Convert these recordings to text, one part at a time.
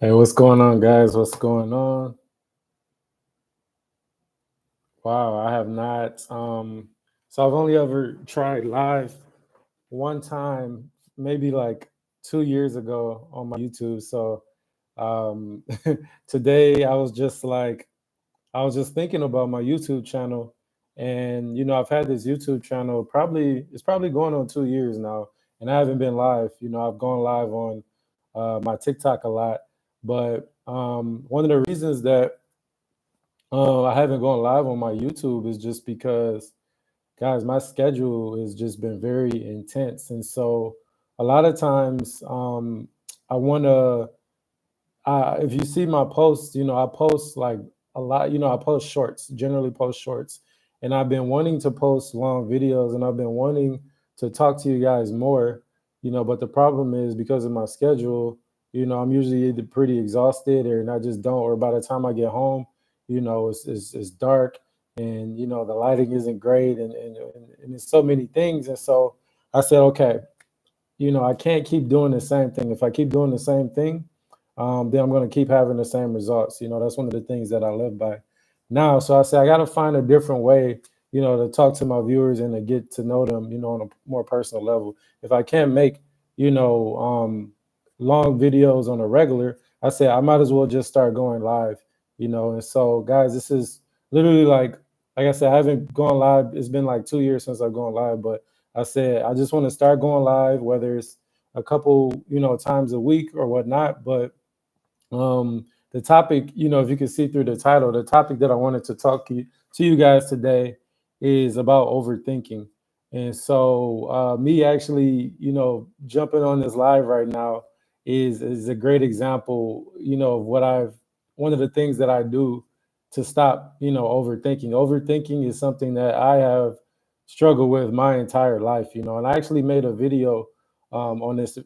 Hey, what's going on, guys? What's going on? Wow, I have not. So I've only ever tried live one time, maybe like 2 years ago on my YouTube. So um, today I was just thinking about my YouTube channel, and I've had this YouTube channel it's probably going on 2 years now, and I haven't been live. I've gone live on my TikTok a lot, but one of the reasons that I haven't gone live on my YouTube is just because, guys, my schedule has just been very intense, and so a lot of times I want to. If you see my posts, I post like a lot. I post shorts, generally post shorts, and I've been wanting to post long videos, and I've been wanting to talk to you guys more. But the problem is because of my schedule. I'm usually either pretty exhausted, and I just don't. Or by the time I get home, it's dark, and the lighting isn't great, and it's so many things, and so I said, okay, I can't keep doing the same thing. If I keep doing the same thing, then I'm going to keep having the same results. That's one of the things that I live by now. So I say I got to find a different way, to talk to my viewers and to get to know them, on a more personal level. If I can't make, you know, um, long videos on a regular, I say I might as well just start going live. And so, guys, this is literally like I said, I haven't gone live. It's been like 2 years since I've gone live, but I said I just want to start going live, whether it's a couple, times a week or whatnot. But the topic, if you can see through the title, the topic that I wanted to talk to you guys today is about overthinking. And so, me actually, jumping on this live right now is a great example, of one of the things that I do to stop, overthinking. Overthinking is something that I have struggled with my entire life, and I actually made a video on this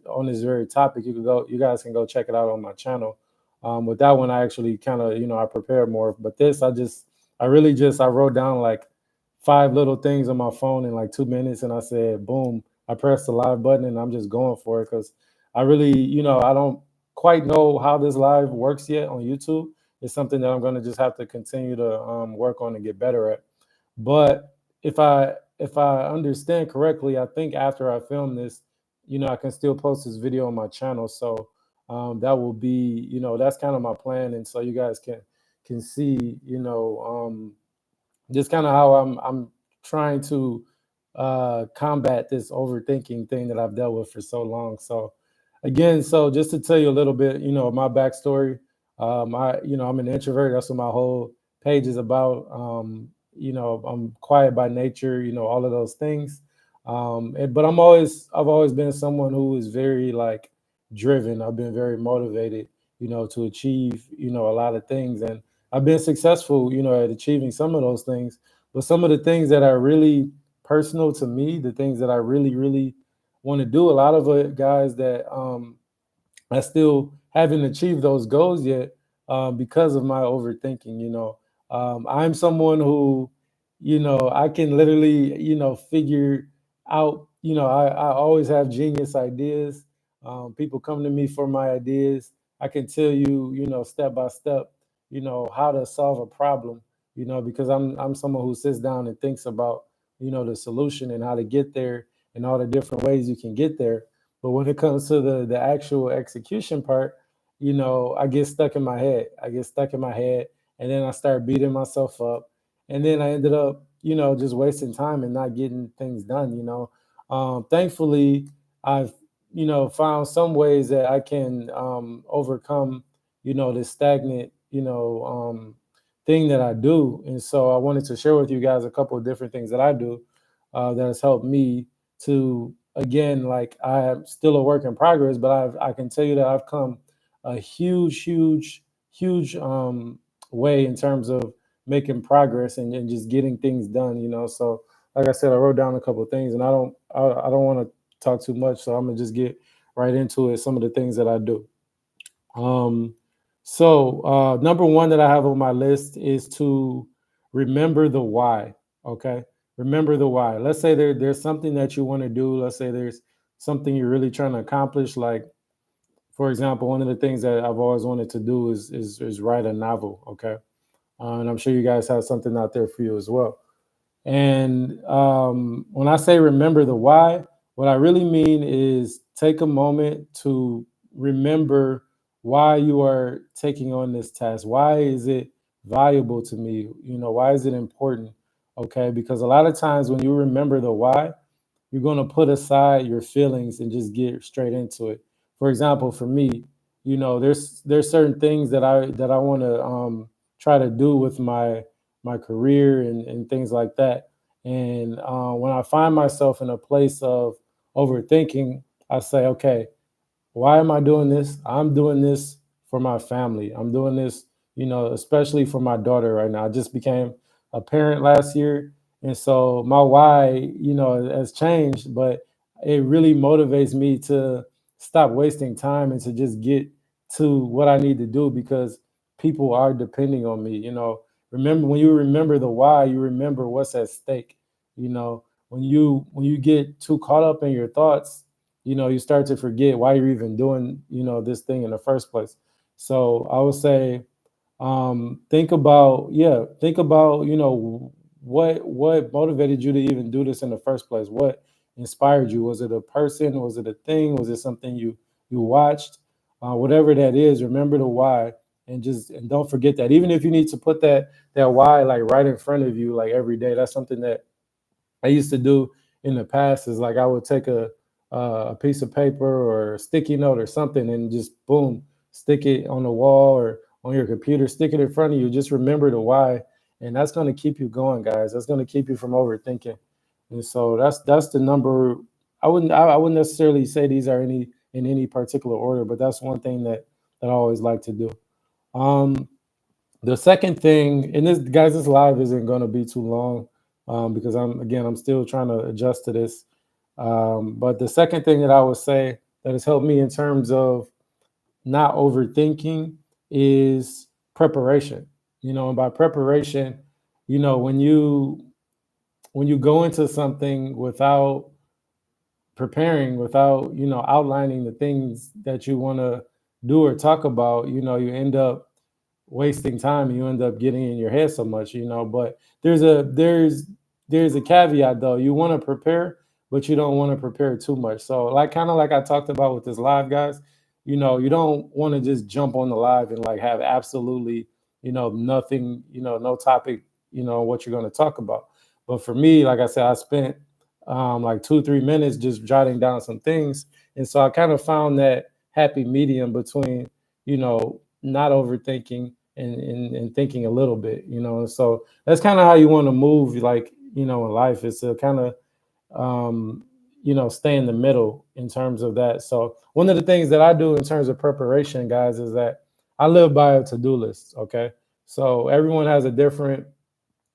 very topic. You guys can go check it out on my channel. With that one, I actually kind of, I prepared more. But this, I wrote down like five little things on my phone in like 2 minutes, and I said, boom, I pressed the live button, and I'm just going for it because I really, I don't quite know how this live works yet on YouTube. It's something that I'm going to just have to continue to work on and get better at. But if I understand correctly, I think after I film this, I can still post this video on my channel. So that will be, that's kind of my plan, and so you guys can see, just kind of how I'm trying to combat this overthinking thing that I've dealt with for so long. So again, so just to tell you a little bit, my backstory. I'm an introvert. That's what my whole page is about. I'm quiet by nature. All of those things. But I've always been someone who is very like driven. I've been very motivated, to achieve, a lot of things, and I've been successful, at achieving some of those things. But some of the things that are really personal to me, the things that I really, really want to do, a lot of it, guys, that I still haven't achieved those goals yet because of my overthinking. I'm someone who, I can literally, figure out. I always have genius ideas. People come to me for my ideas. I can tell you, step by step, how to solve a problem. Because I'm someone who sits down and thinks about, the solution and how to get there and all the different ways you can get there. But when it comes to the actual execution part, I get stuck in my head. And then I start beating myself up, and then I ended up, just wasting time and not getting things done. Thankfully, I've, found some ways that I can overcome, this stagnant, thing that I do. And so I wanted to share with you guys a couple of different things that I do that has helped me to, again, like I am still a work in progress, but I can tell you that I've come a huge, huge, huge way in terms of making progress and just getting things done. So like I said, I wrote down a couple of things, and I don't want to talk too much, so I'm gonna just get right into it. Some of the things that I do. Um, so number one that I have on my list is to remember the why. Okay, remember the why. Let's say there's something that you want to do. Let's say there's something you're really trying to accomplish. Like, for example, one of the things that I've always wanted to do is write a novel. Okay, and I'm sure you guys have something out there for you as well. And when I say remember the why, what I really mean is take a moment to remember why you are taking on this task. Why is it valuable to me? You know, why is it important? Okay, because a lot of times when you remember the why, you're going to put aside your feelings and just get straight into it. For example, for me, you know, there's certain things that I want to try to do with my career and things like that. And when I find myself in a place of overthinking, I say, okay, why am I doing this? I'm doing this for my family. I'm doing this, you know, especially for my daughter right now. I just became a parent last year. And so my why, you know, has changed, but it really motivates me to stop wasting time and to just get to what I need to do because people are depending on me. You know, remember when you remember the why, you remember what's at stake. You know, when you get too caught up in your thoughts, you know, you start to forget why you're even doing, you know, this thing in the first place. So I would say, think about, you know, what motivated you to even do this in the first place. What inspired you? Was it a person? Was it a thing? Was it something you watched? Whatever that is, remember the why, and don't forget that. Even if you need to put that why like right in front of you, like every day, that's something that I used to do in the past is like I would take a piece of paper or a sticky note or something and just boom, stick it on the wall or on your computer, stick it in front of you. Just remember the why, and that's going to keep you going, guys. That's going to keep you from overthinking. And so that's the number. I wouldn't necessarily say these are in any particular order, but that's one thing that I always like to do. Um, the second thing, and this guys, this live isn't going to be too long because I'm still trying to adjust to this. But the second thing that I would say that has helped me in terms of not overthinking is preparation. You know, and by preparation, you know, when you go into something without preparing, without, you know, outlining the things that you want to do or talk about, you know, you end up wasting time and you end up getting in your head so much, you know. But there's a caveat though. You want to prepare, but you don't want to prepare too much. So like kind of like I talked about with this live, guys, you know, you don't want to just jump on the live and like have absolutely, you know, nothing, you know, no topic, you know, what you're going to talk about. But for me, like I said, I spent like 2 3 minutes just jotting down some things, and so I kind of found that happy medium between, you know, not overthinking and thinking a little bit, you know. So that's kind of how you want to move, like, you know, in life is to kind of, um, you know, stay in the middle in terms of that. So one of the things that I do in terms of preparation, guys, is that I live by a to-do list. Okay. So everyone has a different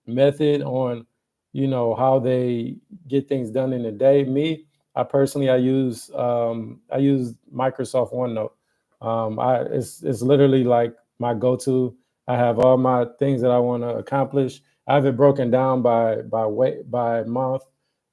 method on, you know, how they get things done in a day. Me, I personally, I use Microsoft OneNote. It's literally like my go-to. I have all my things that I want to accomplish. I have it broken down by weight, by month,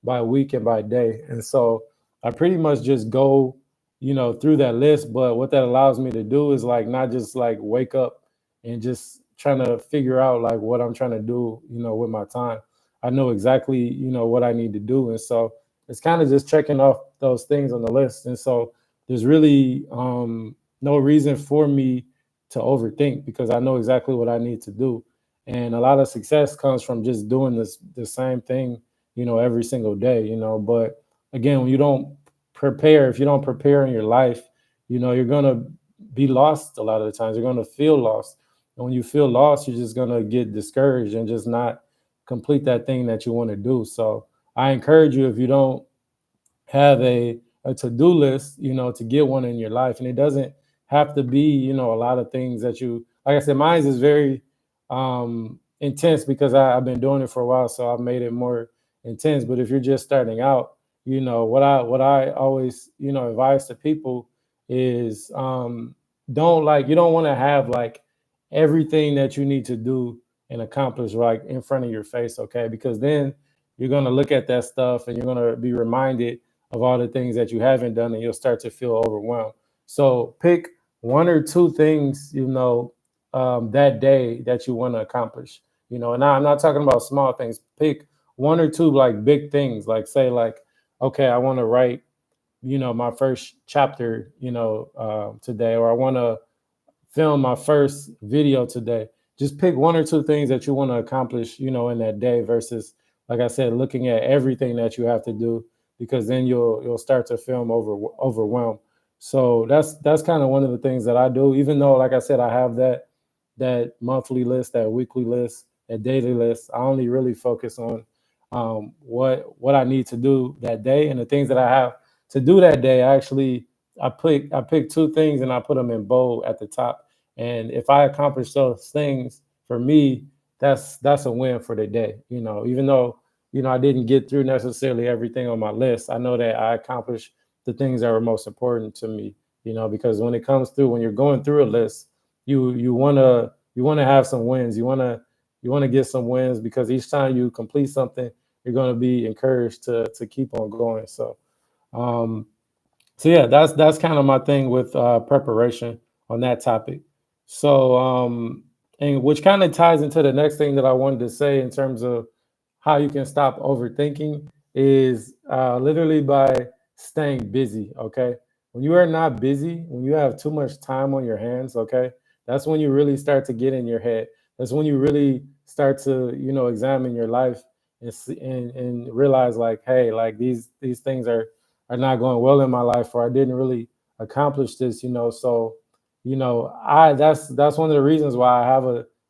by week, and by day. And so I pretty much just go, you know, through that list. But what that allows me to do is like not just like wake up and just trying to figure out like what I'm trying to do, you know, with my time. I know exactly, you know, what I need to do. And so it's kind of just checking off those things on the list. And so there's really no reason for me to overthink because I know exactly what I need to do. And a lot of success comes from just doing the same thing, you know, every single day, you know. But again, when you don't prepare, if you don't prepare in your life, you know, you're gonna be lost a lot of the times. You're gonna feel lost. And when you feel lost, you're just gonna get discouraged and just not complete that thing that you want to do. So I encourage you, if you don't have a to-do list, you know, to get one in your life. And it doesn't have to be, you know, a lot of things that you, like I said, mine is very intense because I've been doing it for a while. So I've made it more intense. But if you're just starting out, you know, what I always, you know, advise to people is you don't want to have like everything that you need to do and accomplish right in front of your face, okay? Because then you're going to look at that stuff and you're going to be reminded of all the things that you haven't done and you'll start to feel overwhelmed. So pick one or two things, that day that you want to accomplish. And I'm not talking about small things. Pick one or two like big things, like say like, okay, I want to write, my first chapter, today, or I want to film my first video today. Just pick one or two things that you want to accomplish, in that day versus, like I said, looking at everything that you have to do, because then you'll start to film overwhelmed. So that's kind of one of the things that I do, even though, like I said, I have that monthly list, that weekly list, that daily list. I only really focus on what I need to do that day, and the things that I have to do that day. I pick two things and I put them in bold at the top. And if I accomplish those things, for me, that's a win for the day. Even though I didn't get through necessarily everything on my list, I know that I accomplished the things that were most important to me. Because when it comes through, when you're going through a list, you wanna have some wins. You wanna get some wins, because each time you complete something, you're gonna be encouraged to keep on going. Um, so yeah, that's kind of my thing with preparation on that topic. So and which kind of ties into the next thing that I wanted to say in terms of how you can stop overthinking is literally by staying busy. Okay, when you are not busy, when you have too much time on your hands, okay, that's when you really start to get in your head. That's when you really start to examine your life and realize like, hey, like these things are not going well in my life, or I didn't really accomplish this. So I that's one of the reasons why I have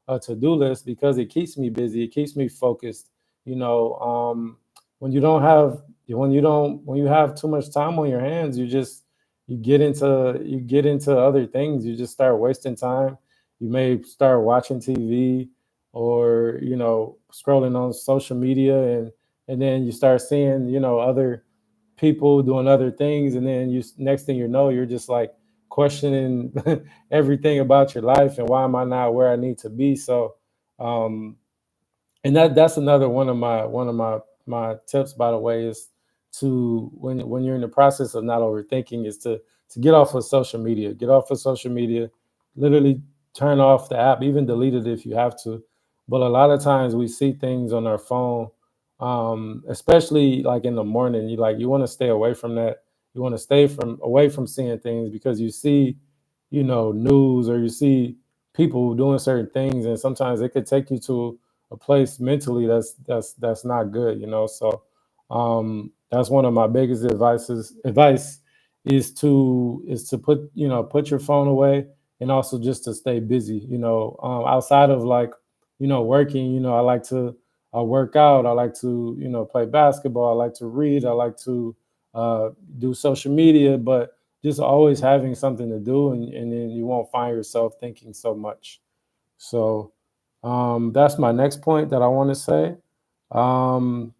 a to-do list, because it keeps me busy, it keeps me focused. you know when you don't have when you have too much time on your hands, you get into other things. You just start wasting time. You may start watching TV, or scrolling on social media, and then you start seeing other people doing other things, and then next thing you know, you're just like questioning everything about your life, and why am I not where I need to be. So um and that's another one of my tips, by the way, is to when you're in the process of not overthinking, is to get off of social media. Get off of social media. Literally turn off the app, even delete it if you have to. But a lot of times we see things on our phone, especially like in the morning. You want to stay away from that. You want to stay from away from seeing things, because you see news, or you see people doing certain things, and sometimes it could take you to a place mentally that's not good. So that's one of my biggest advice is to put your phone away, and also just to stay busy. Outside of like working. I like to work out. I like to play basketball. I like to read. I like to uh, do social media. But just always having something to do, and then you won't find yourself thinking so much. So that's my next point that I want to say. Um,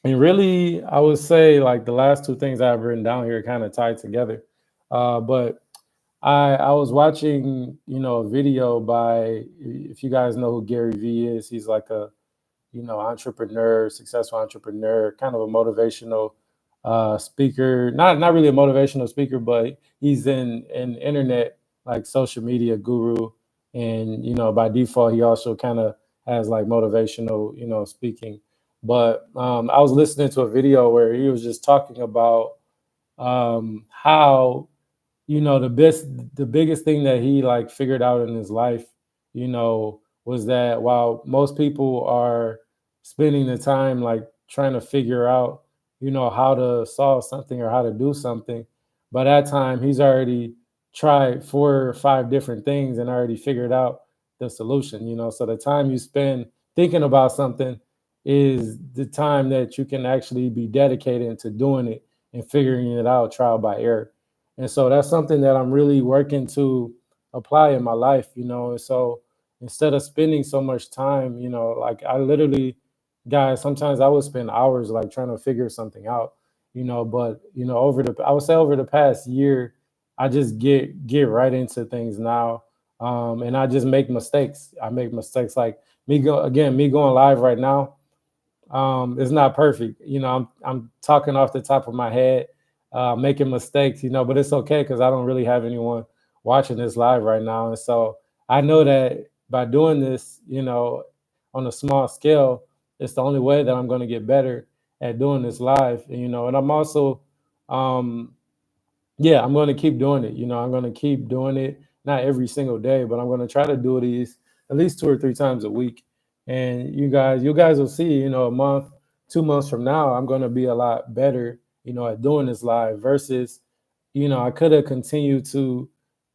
and really, I would say like the last two things I have written down here kind of tied together. But I was watching a video by, if you guys know who Gary Vee is. He's like a entrepreneur, successful entrepreneur, kind of a motivational speaker. Not really a motivational speaker, but he's in an internet like social media guru, and by default he also kind of has like motivational speaking. But I was listening to a video where he was just talking about how the biggest thing that he like figured out in his life was that while most people are spending the time like trying to figure out how to solve something, or how to do something, by that time he's already tried 4 or 5 different things and already figured out the solution. So the time you spend thinking about something is the time that you can actually be dedicated to doing it and figuring it out trial by error. And so that's something that I'm really working to apply in my life. And so instead of spending so much time, like I literally, guys, sometimes I would spend hours like trying to figure something out. But I would say over the past year, I just get right into things now. And I just make mistakes. I make mistakes, like me going live right now. It's not perfect. I'm talking off the top of my head. making mistakes, but it's okay because I don't really have anyone watching this live right now. And so I know that by doing this, on a small scale, it's the only way that I'm going to get better at doing this live. And I'm also, um, yeah, I'm going to keep doing it. I'm going to keep doing it, not every single day, but I'm going to try to do these at least 2 or 3 times a week. And you guys will see, a month, 2 months from now, I'm going to be a lot better, at doing this live versus, I could have continued to,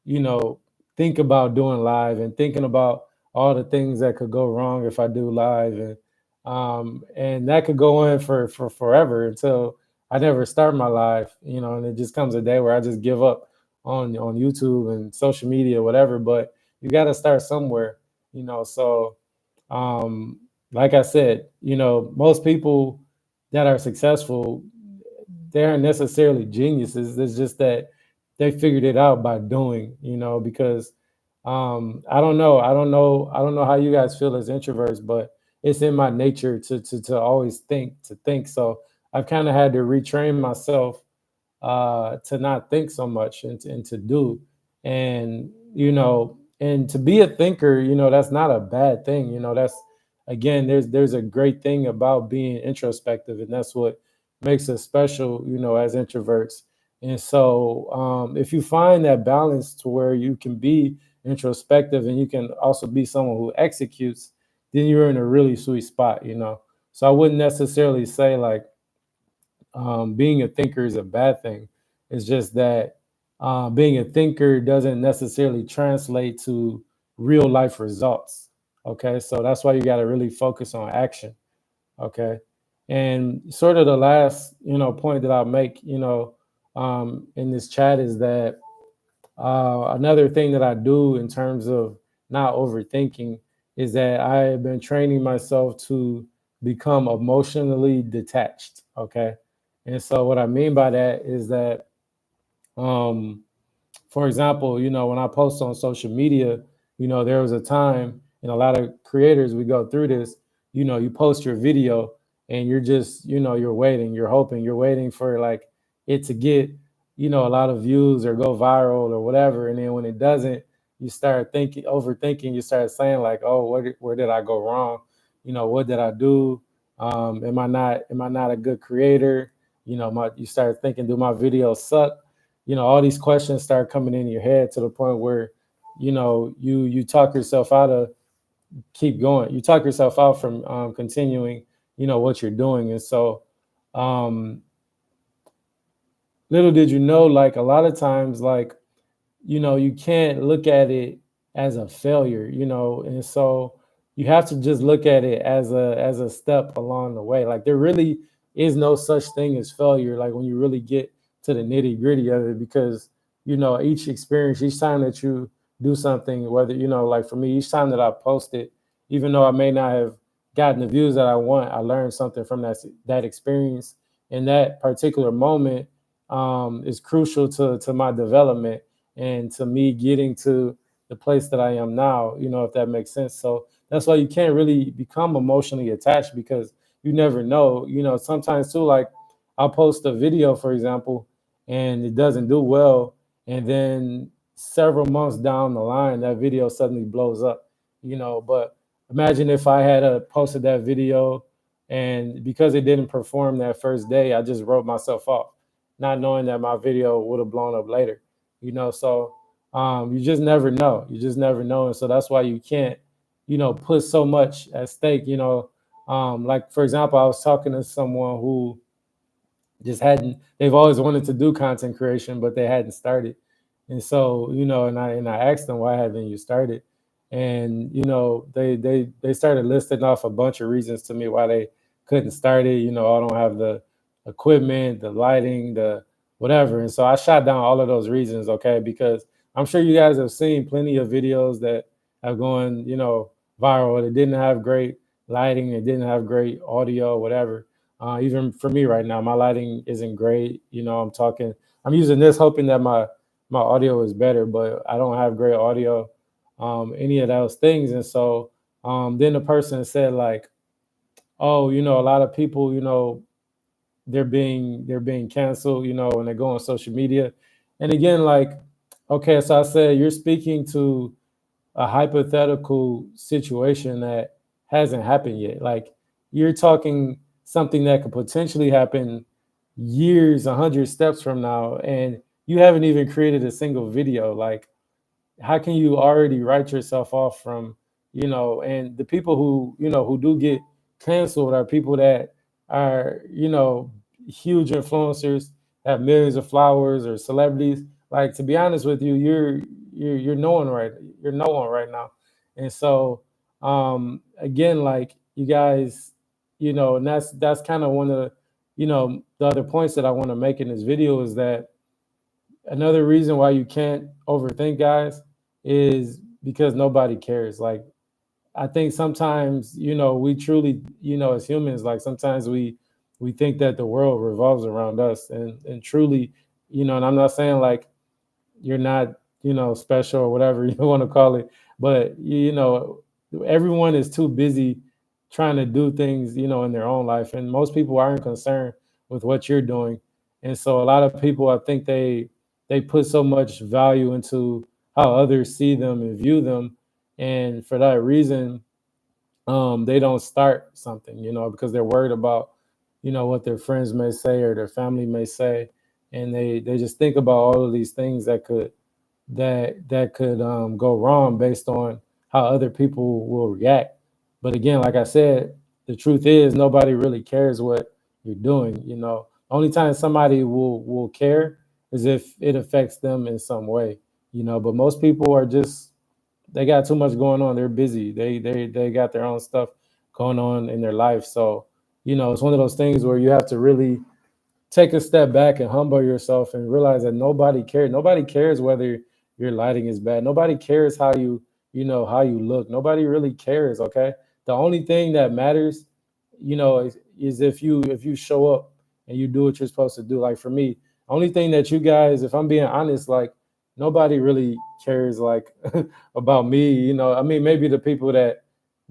you know, think about doing live and thinking about all the things that could go wrong if I do live, and that could go on for forever until I never start my life, and it just comes a day where I just give up on YouTube and social media, whatever. But you got to start somewhere, So, um, like I said, most people that are successful, they aren't necessarily geniuses. It's just that they figured it out by doing, because I don't know how you guys feel as introverts, but it's in my nature to always think. So I've kind of had to retrain myself to not think so much and to do. And to be a thinker, that's not a bad thing. That's, again, there's a great thing about being introspective, and that's what makes us special, as introverts. And so if you find that balance to where you can be introspective and you can also be someone who executes, then you're in a really sweet spot. So I wouldn't necessarily say like being a thinker is a bad thing. It's just that being a thinker doesn't necessarily translate to real life results. Okay, so that's why you got to really focus on action. Okay, and sort of the last point that I'll make in this chat is that another thing that I do in terms of not overthinking is that I have been training myself to become emotionally detached. Okay. And so what I mean by that is that um, for example, when I post on social media, there was a time, and a lot of creators, we go through this, you post your video and you're just, you're waiting, you're hoping, you're waiting for like it to get, a lot of views or go viral or whatever. And then when it doesn't, you start overthinking, you start saying like, oh, where did I go wrong? What did I do? Am I not a good creator? You start thinking, do my videos suck? All these questions start coming in your head to the point where you talk yourself out of keep going, you talk yourself out from continuing what you're doing. And so um little did you know, like a lot of times, like you can't look at it as a failure, and so you have to just look at it as a step along the way. Like there really is no such thing as failure, like when you really get to the nitty gritty of it, because each experience, each time that you do something, whether like for me, each time that I post it, even though I may not have gotten the views that I want, I learned something from that experience. And that particular moment is crucial to my development and to me getting to the place that I am now, if that makes sense. So that's why you can't really become emotionally attached, because you never know. Sometimes too, like I'll post a video, for example, and it doesn't do well. And then several months down the line, that video suddenly blows up, But imagine if I had posted that video and because it didn't perform that first day, I just wrote myself off, not knowing that my video would have blown up later, So you just never know. You just never know. And so that's why you can't, put so much at stake, like for example, I was talking to someone who just hadn't they've always wanted to do content creation, but they hadn't started. And so and I asked them, why haven't you started? And they started listing off a bunch of reasons to me why they couldn't start it. I don't have the equipment, the lighting, the whatever. And so I shot down all of those reasons, okay, because I'm sure you guys have seen plenty of videos that have gone viral. It didn't have great lighting, it didn't have great audio, whatever. Even for me right now, my lighting isn't great. I'm using this hoping that my audio is better, but I don't have great audio, any of those things. And so then the person said like, oh, a lot of people, they're being canceled, when they go on social media. And again, like, okay, so I said you're speaking to a hypothetical situation that hasn't happened yet. Like, you're talking something that could potentially happen years, 100 steps from now, and you haven't even created a single video. Like, how can you already write yourself off from, and the people who do get canceled are people that are, huge influencers, have millions of followers, or celebrities. Like, to be honest with you, you're no one right, you're no one right now. And so, again, like, you guys, and that's kind of one of the other points that I want to make in this video, is that another reason why you can't overthink, guys, is because nobody cares. Like, I think sometimes, we truly, as humans, like, sometimes we think that the world revolves around us, and truly, and I'm not saying like you're not, special or whatever you want to call it, but everyone is too busy trying to do things, in their own life, and most people aren't concerned with what you're doing. And so a lot of people, I think they put so much value into how others see them and view them, and for that reason, they don't start something, because they're worried about, what their friends may say or their family may say, and they just think about all of these things that could go wrong based on how other people will react. But again, like I said, the truth is nobody really cares what you're doing. Only time somebody will care is if it affects them in some way. But most people are just, they got too much going on. They're busy. They got their own stuff going on in their life. So, it's one of those things where you have to really take a step back and humble yourself and realize that nobody cares. Nobody cares whether your lighting is bad. Nobody cares how you look. Nobody really cares. Okay. The only thing that matters, is if you show up and you do what you're supposed to do. Like, for me, only thing that you guys, if I'm being honest, like, nobody really cares, like, about me. I mean, maybe the people that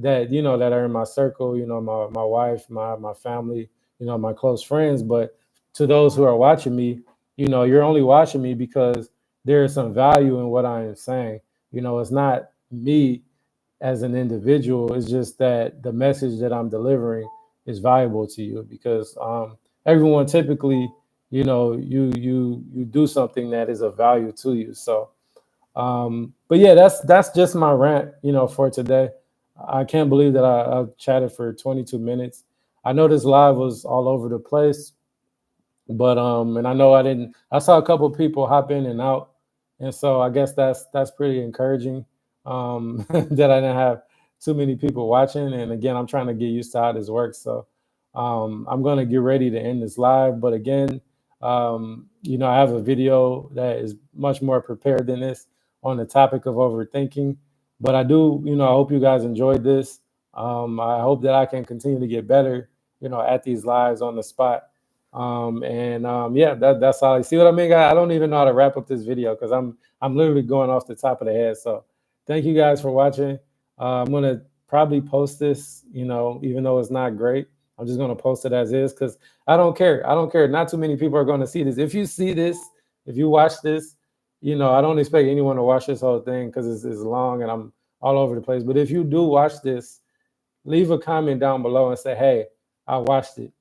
are in my circle, my wife, my family, my close friends. But to those who are watching me, you're only watching me because there is some value in what I am saying. It's not me as an individual. It's just that the message that I'm delivering is valuable to you, because everyone typically, you do something that is of value to you. So, but yeah, that's just my rant, for today. I can't believe that I've chatted for 22 minutes. I know this live was all over the place, but and I know I saw a couple of people hop in and out, and so I guess that's pretty encouraging, that I didn't have too many people watching. And again, I'm trying to get used to how this works, so I'm going to get ready to end this live. But again, I have a video that is much more prepared than this on the topic of overthinking. But I do, I hope you guys enjoyed this. I hope that I can continue to get better, at these lives on the spot. And yeah, that's all. You see what I mean, guys? I don't even know how to wrap up this video because I'm literally going off the top of the head. So thank you guys for watching. I'm gonna probably post this, even though it's not great. I'm just gonna post it as is because I don't care. I don't care. Not too many people are gonna see this. If you see this, if you watch this, I don't expect anyone to watch this whole thing because it's long and I'm all over the place. But if you do watch this, leave a comment down below and say, "Hey, I watched it,"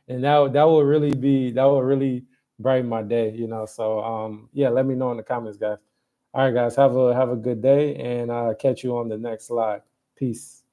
and that will really brighten my day. So yeah, let me know in the comments, guys. All right, guys, have a good day, and catch you on the next live. Peace.